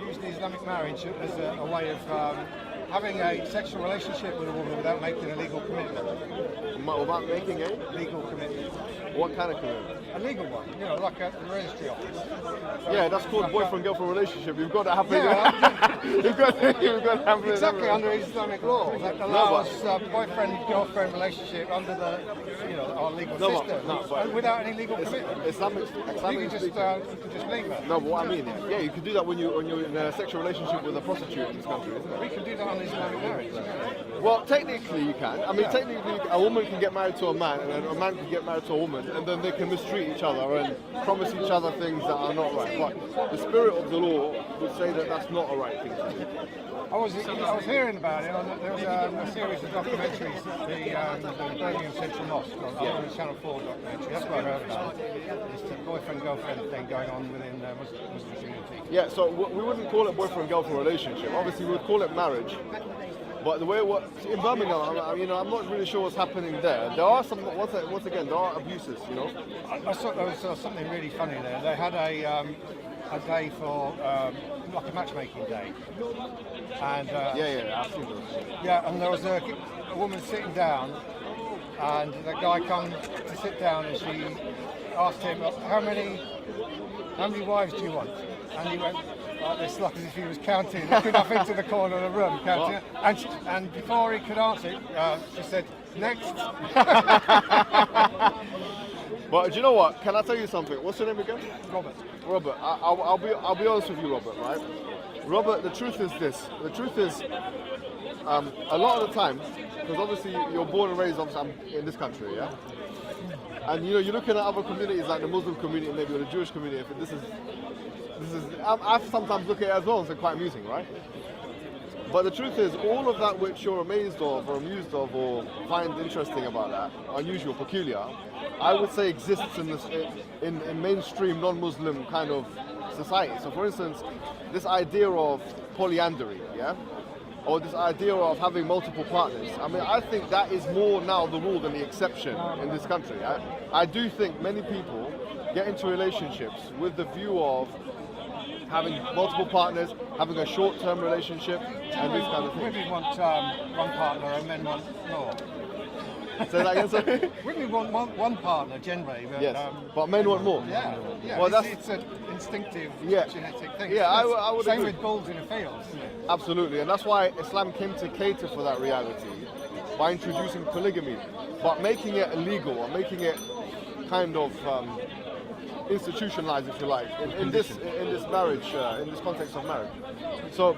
used Islamic marriage as a way of having a sexual relationship with a woman without making a legal commitment. Without making a Legal commitment. what kind of commitment? A legal one, like a registry office. Yeah, that's called boyfriend-girlfriend relationship. You've got to have it. Yeah, you've got to have it. exactly under Islamic law that allows boyfriend-girlfriend relationship under the our legal system without any legal commitment. Islamic You can just leave her. No, but what I mean, yeah, you can do that when you're in a sexual relationship with a prostitute in this country, isn't it? We can do that on Islamic marriage. Well, technically you can. I mean, technically a woman can get married to a man, and then a man can get married to a woman, and then they can mistreat each other and promise each other things that are not right. But the spirit of the law would say that that's not a right thing to do. I was hearing about it. There was a series of documentaries, the Birmingham Central Mosque, on the Channel 4 documentary. That's what I heard about it. It's the boyfriend-girlfriend thing going on within the Muslim community. Yeah, so we wouldn't call it boyfriend-girlfriend relationship. Obviously, we would call it marriage. But the way it works in Birmingham, I'm not really sure what's happening there. There are some, once again, there are abuses, I saw there was something really funny there. They had a day for like a matchmaking day, and I've seen those. yeah, and there was a woman sitting down, and the guy come to sit down, and she asked him, how many wives do you want? And he went like this, like as if he was counting, looking up into the corner of the room, counting. And before he could answer, she said, next. But do you know what? Can I tell you something? What's your name again? Robert. Robert. I'll be honest with you, Robert. Right? Robert. The truth is this. The truth is, a lot of the time, because obviously you're born and raised in this country, yeah. And you're looking at other communities like the Muslim community, maybe, or the Jewish community. If this is. I sometimes look at it as well and it's quite amusing, right? But the truth is, all of that which you're amazed of, or amused of, or find interesting about that, unusual, peculiar, I would say exists in mainstream non-Muslim kind of society. So, for instance, this idea of polyandry, yeah, or this idea of having multiple partners. I mean, I think that is more now the rule than the exception in this country. I do think many people get into relationships with the view of having multiple partners, having a short-term relationship, and this kind of thing. Women want one partner and men want more. Say that again, sorry? Women want one partner generally, but, yes, but men want more. Yeah. Well, it's an instinctive genetic thing. Yeah, I would same agree. with bulls in a field, isn't it? Absolutely, and that's why Islam came to cater for that reality by introducing polygamy, but making it illegal, or making it kind of institutionalized, if you like, in this marriage, in this context of marriage. So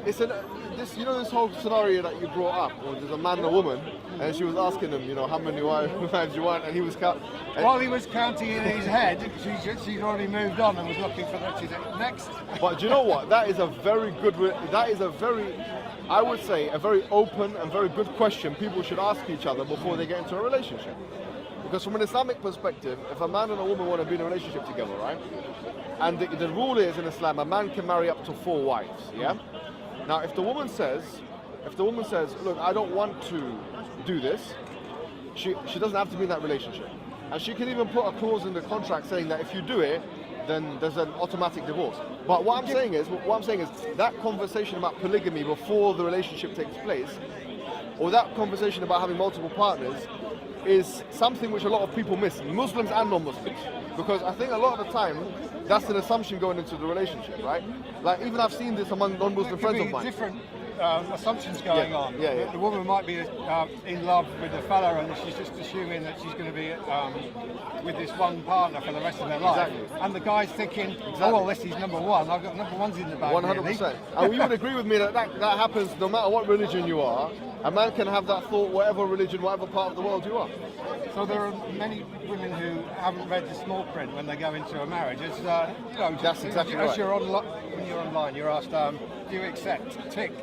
it's this whole scenario that you brought up, where there's a man and a woman, and she was asking him, how many wives you want, and he was while he was counting in his head, she'd already moved on and was looking for the next. But do you know what? That is a very, I would say, a very open and very good question people should ask each other before they get into a relationship. Because from an Islamic perspective, if a man and a woman want to be in a relationship together, right? And the rule is in Islam, a man can marry up to 4 wives, yeah? Now, if the woman says, look, I don't want to do this, she doesn't have to be in that relationship. And she can even put a clause in the contract saying that if you do it, then there's an automatic divorce. But what I'm saying is that conversation about polygamy before the relationship takes place, or that conversation about having multiple partners, is something which a lot of people miss, Muslims and non-Muslims. Because I think a lot of the time, that's an assumption going into the relationship, right? Like, even I've seen this among non-Muslim friends of mine. Different assumptions going on. Yeah. The woman might be in love with the fella, and she's just assuming that she's going to be with this one partner for the rest of their life. Exactly. And the guy's thinking, oh, well, this is number one. I've got number ones in the bag. 100%. And you would agree with me that happens no matter what religion you are. A man can have that thought, whatever religion, whatever part of the world you are. So there are many women who haven't read the small print when they go into a marriage. It's, that's exactly right. When you're online, you're asked, do you accept? Tick.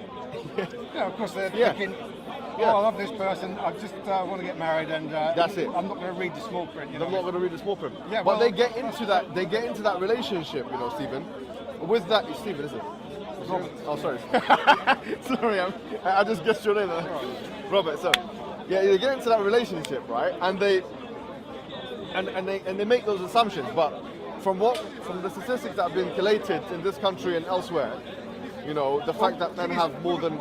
Of course they're thinking, I love this person, I just want to get married, and that's it. I'm not going to read the small print. I'm not going to read the small print. Yeah, but they get into that relationship, Stephen. With that, it's Stephen, isn't it? Robert. Oh, sorry. Sorry, I just guessed your name there. Robert. So, they get into that relationship, right? And they make those assumptions. But from the statistics that have been collated in this country and elsewhere, you know, the fact that men have more than...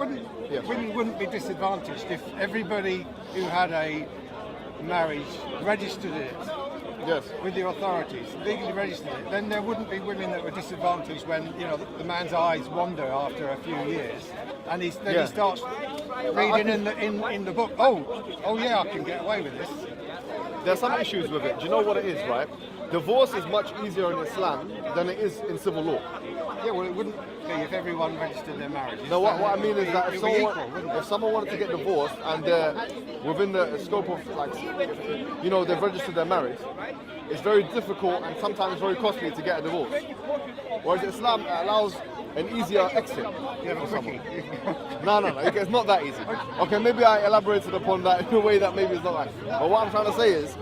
Yes. Women wouldn't be disadvantaged if everybody who had a marriage registered it Yes. with the authorities, legally registered it. Then there wouldn't be women that were disadvantaged when, you know, the man's eyes wander after a few years, and he starts reading in the book. Oh yeah, I can get away with this. There's some issues with it. Do you know what it is, right? Divorce is much easier in Islam than it is in civil law. Yeah, well, it wouldn't be if everyone registered their marriage. No, what I mean is that if someone wanted to get divorced and they're within the scope of, like, you know, they've registered their marriage, it's very difficult and sometimes very costly to get a divorce. Whereas Islam allows an easier exit. Yeah, for someone. No, it's not that easy. Okay, maybe I elaborated upon that in a way that maybe it's not right. But what I'm trying to say is,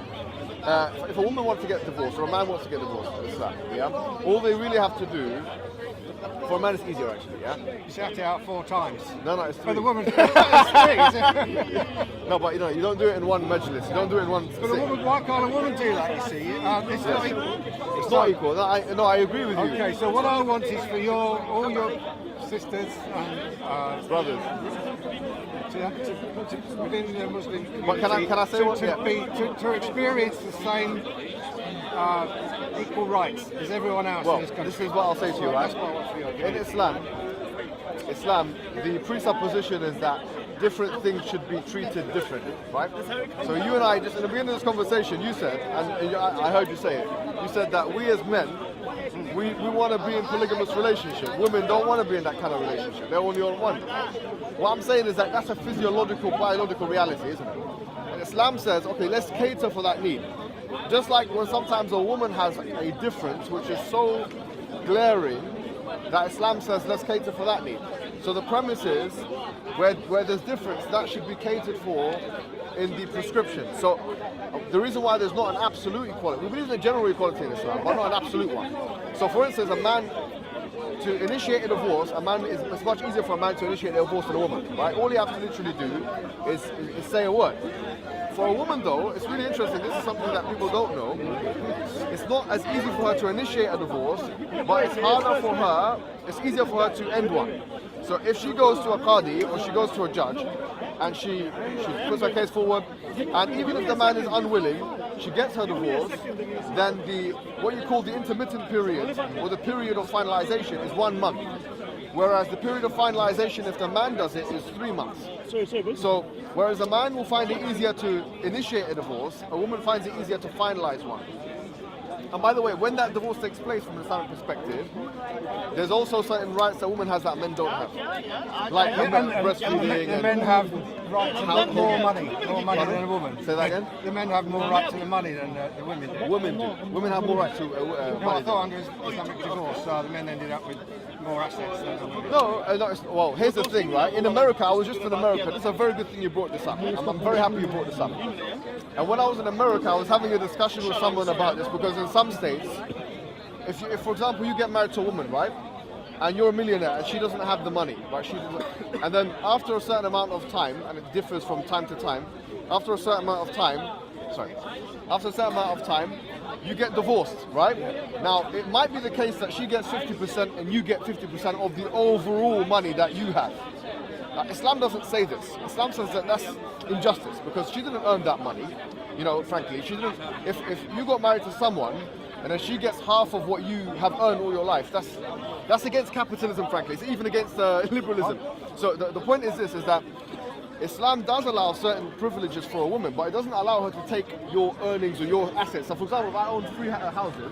if a woman wants to get divorced or a man wants to get divorced, in Islam, yeah, all they really have to do, for a man it's easier actually, yeah? You shout it out 4 times. No, it's 3. For the woman, it's 3, is it? No, but you know, you don't do it in one majlis, you don't do it in one But a woman, why can't a woman do that, you see? It's not equal. It's not equal. No, I agree with you. Okay, so what I want is for all your sisters and Brothers. within the Muslim community, But can I say what? to experience the same equal rights as everyone else Well, in this country. this is what I'll say to you, right? That's what I want for you. In Islam, the presupposition is that different things should be treated differently, right? So you and I, just in the beginning of this conversation, you said, and I heard you say it, you said that we as men, we want to be in polygamous relationship. Women don't want to be in that kind of relationship. They're only on one. What I'm saying is that that's a physiological, biological reality, isn't it? And Islam says, okay, let's cater for that need. Just like when sometimes a woman has a difference which is so glaring that Islam says, let's cater for that need. So the premise is, where there's difference, that should be catered for in the prescription. So the reason why there's not an absolute equality, we believe in a general equality in Islam, but not an absolute one. So for instance, a man to initiate a divorce, it's much easier for a man to initiate a divorce than a woman, right? All you have to literally do is say a word. For a woman though, it's really interesting, this is something that people don't know. It's not as easy for her to initiate a divorce, but it's harder for her, it's easier for her to end one. So if she goes to a qadi or she goes to a judge and she puts her case forward, and even if the man is unwilling, she gets her divorce, then what you call the intermittent period or the period of finalization is 1 month. Whereas the period of finalization, if the man does it, is 3 months. So, whereas a man will find it easier to initiate a divorce, a woman finds it easier to finalize one. And by the way, when that divorce takes place from an Islamic perspective, there's also certain rights that women has that men don't have. Like breastfeeding. The men have right to more money than a woman. Say that again? The men have more right to the money than the women do. Women do. Women have more right to No, I money. thought under Islamic divorce, the men ended up with more assets than the women. No, well, here's the thing, right? In America, I was just in America. This is a very good thing you brought this up. I'm very happy you brought this up. And when I was in America, I was having a discussion with someone about this because in some states, if for example, you get married to a woman, right? And you're a millionaire and she doesn't have the money, right? And then after a certain amount of time, and it differs from time to time, after a certain amount of time, you get divorced, right? Now, it might be the case that she gets 50% and you get 50% of the overall money that you have. Islam doesn't say this. Islam says that that's injustice because she didn't earn that money. You know, frankly, she didn't. If you got married to someone and then she gets half of what you have earned all your life, that's against capitalism, frankly. It's even against liberalism. So the point is this: is that Islam does allow certain privileges for a woman, but it doesn't allow her to take your earnings or your assets. So, for example, if I own 3 houses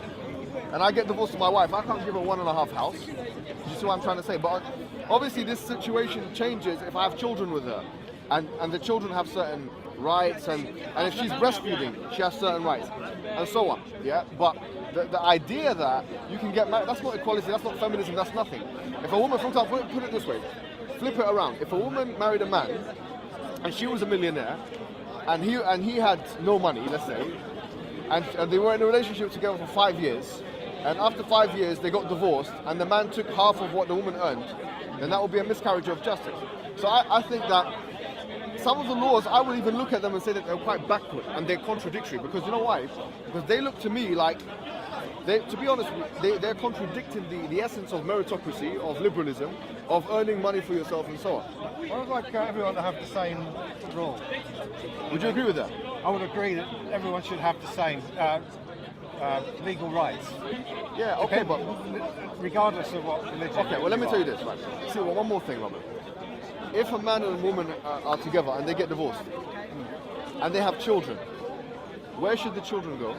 and I get divorced to my wife, I can't give her 1.5 house. Do you see what I'm trying to say? But obviously, this situation changes if I have children with her, and the children have certain rights, and if she's breastfeeding, she has certain rights, and so on. Yeah, but the idea that you can get married, that's not equality, that's not feminism, that's nothing. If a woman, for example, put it this way, flip it around. If a woman married a man and she was a millionaire, and he had no money, let's say, and they were in a relationship together for 5 years, and after 5 years they got divorced, and the man took half of what the woman earned, then that would be a miscarriage of justice. So I think that some of the laws, I would even look at them and say that they're quite backward and they're contradictory, because you know why? Because they look to me like to be honest, they're contradicting the essence of meritocracy, of liberalism, of earning money for yourself and so on. I would like everyone to have the same rule. Would you agree with that? I would agree that everyone should have the same legal rights. Yeah, okay, but... regardless of what religion. Okay, well, let me tell you this, right? See, well, one more thing, Robert. If a man and a woman are together and they get divorced, and they have children, where should the children go?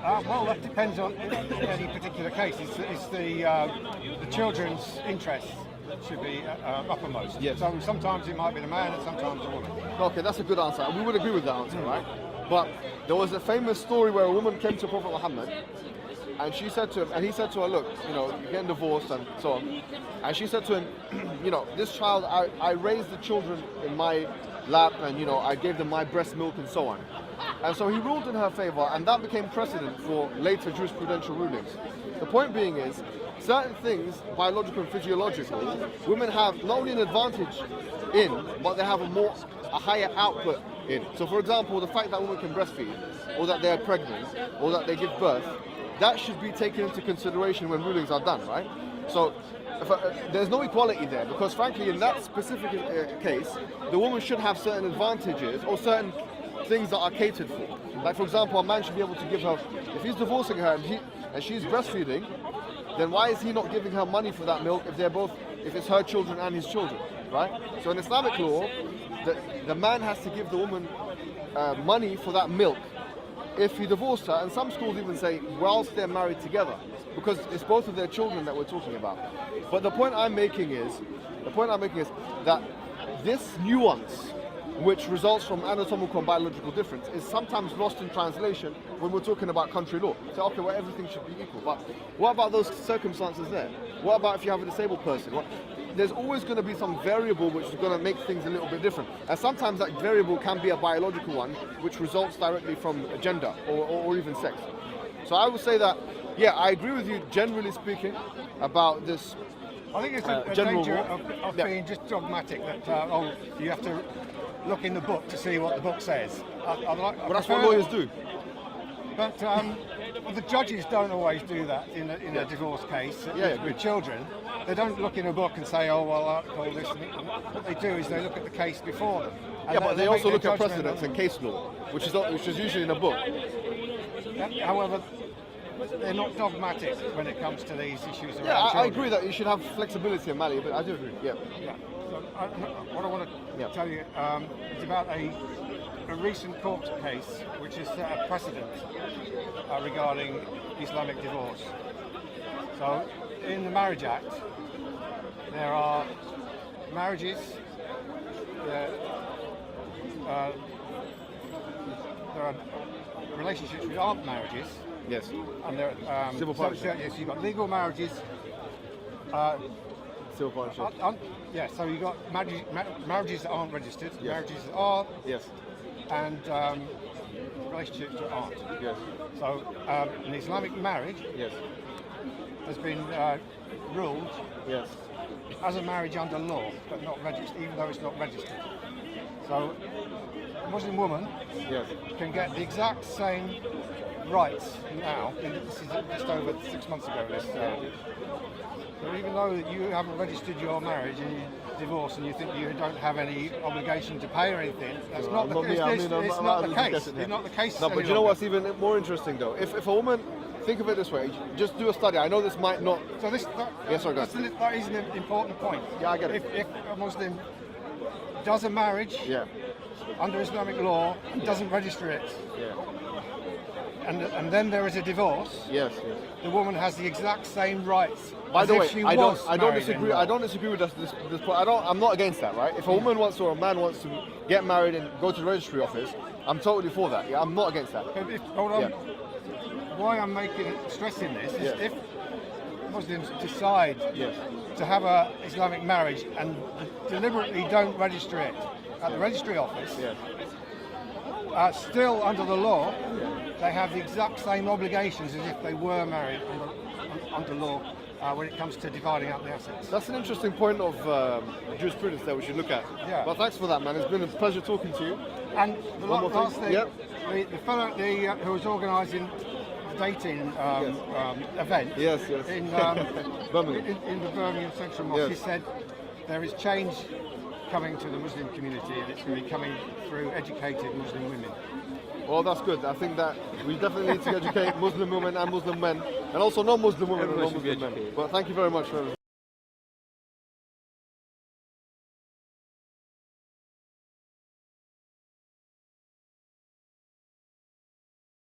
Well, that depends on any particular case. It's the children's interests should be uppermost. Yes. So sometimes it might be the man and sometimes the woman. Okay, that's a good answer. And we would agree with that answer, right? But there was a famous story where a woman came to Prophet Muhammad and she said to him, and he said to her, look, you're getting divorced and so on. And she said to him, this child, I raised the children in my lap and, I gave them my breast milk and so on. And so he ruled in her favor, and that became precedent for later jurisprudential rulings. The point being is, certain things, biological and physiological, women have not only an advantage in, but they have a higher output in. So for example, the fact that women can breastfeed, or that they're pregnant, or that they give birth, that should be taken into consideration when rulings are done, right? So there's no equality there, because frankly, in that specific case, the woman should have certain advantages, or certain things that are catered for. Like for example, a man should be able to give her, if he's divorcing her and she's breastfeeding, then why is he not giving her money for that milk if it's her children and his children, right? So in Islamic law, the man has to give the woman money for that milk if he divorced her, and some schools even say whilst they're married together, because it's both of their children that we're talking about. But the point I'm making is that this nuance, which results from anatomical and biological difference, is sometimes lost in translation when we're talking about country law. So, okay, well, everything should be equal. But what about those circumstances there? What about if you have a disabled person? There's always going to be some variable which is going to make things a little bit different. And sometimes that variable can be a biological one, which results directly from gender or even sex. So I would say that, yeah, I agree with you, generally speaking, about this. I think it's a danger of being just dogmatic, that you have to look in the book to see what the book says. Well, that's what lawyers do. But the judges don't always do that in a divorce case with children. They don't look in a book and say, oh, well, Article this. What they do is they look at the case before them. Yeah, but they also look at precedents and case law, which is usually in a book. However, they're not dogmatic when it comes to these issues around children. I children. agree that you should have flexibility and malleability, but I do agree, yeah. So what I want to tell you is about a recent court case which has set a precedent regarding Islamic divorce. So in the Marriage Act, there are marriages, there are relationships which aren't marriages. Yes. And there civil partnership. Yes, you've got legal marriages. Civil partnership. So you've got marriages that aren't registered, yes. marriages that are, yes, and relationships that aren't. Yes. So an Islamic marriage yes. has been ruled yes. as a marriage under law, but not registered, even though it's not registered. So a Muslim woman yes. can get the exact same rights now. This is just over 6 months ago. So even though you haven't registered your marriage and you divorce and you think you don't have any obligation to pay or anything, that's not the case. It's not the case. It's not the case. No, but you know what's even more interesting though? If a woman, think of it this way, just do a study. I know this might not. So that is an important point. Yeah, I get it. If a Muslim does a marriage under Islamic law and doesn't register it, and then there is a divorce, yes. the woman has the exact same rights. By the way, I don't disagree. I don't disagree with this point. I'm not against that, right? If a woman wants or a man wants to get married and go to the registry office, I'm totally for that. Yeah, I'm not against that. Why I'm stressing this is if Muslims decide to have an Islamic marriage and deliberately don't register it at the registry office, still under the law, they have the exact same obligations as if they were married under law when it comes to dividing up the assets. That's an interesting point of jurisprudence that we should look at. Yeah. Well, thanks for that, man. It's been a pleasure talking to you. And the last thing, the fellow who was organising dating event Yes. in, Birmingham. in the Birmingham Central Mosque, Yes. he said there is change coming to the Muslim community, and it's going to be coming through educated Muslim women. Well, that's good. I think that we definitely need to educate Muslim women and Muslim men, and also non-Muslim women and Everyone should be non-Muslim men. educated. But thank you very much for everything.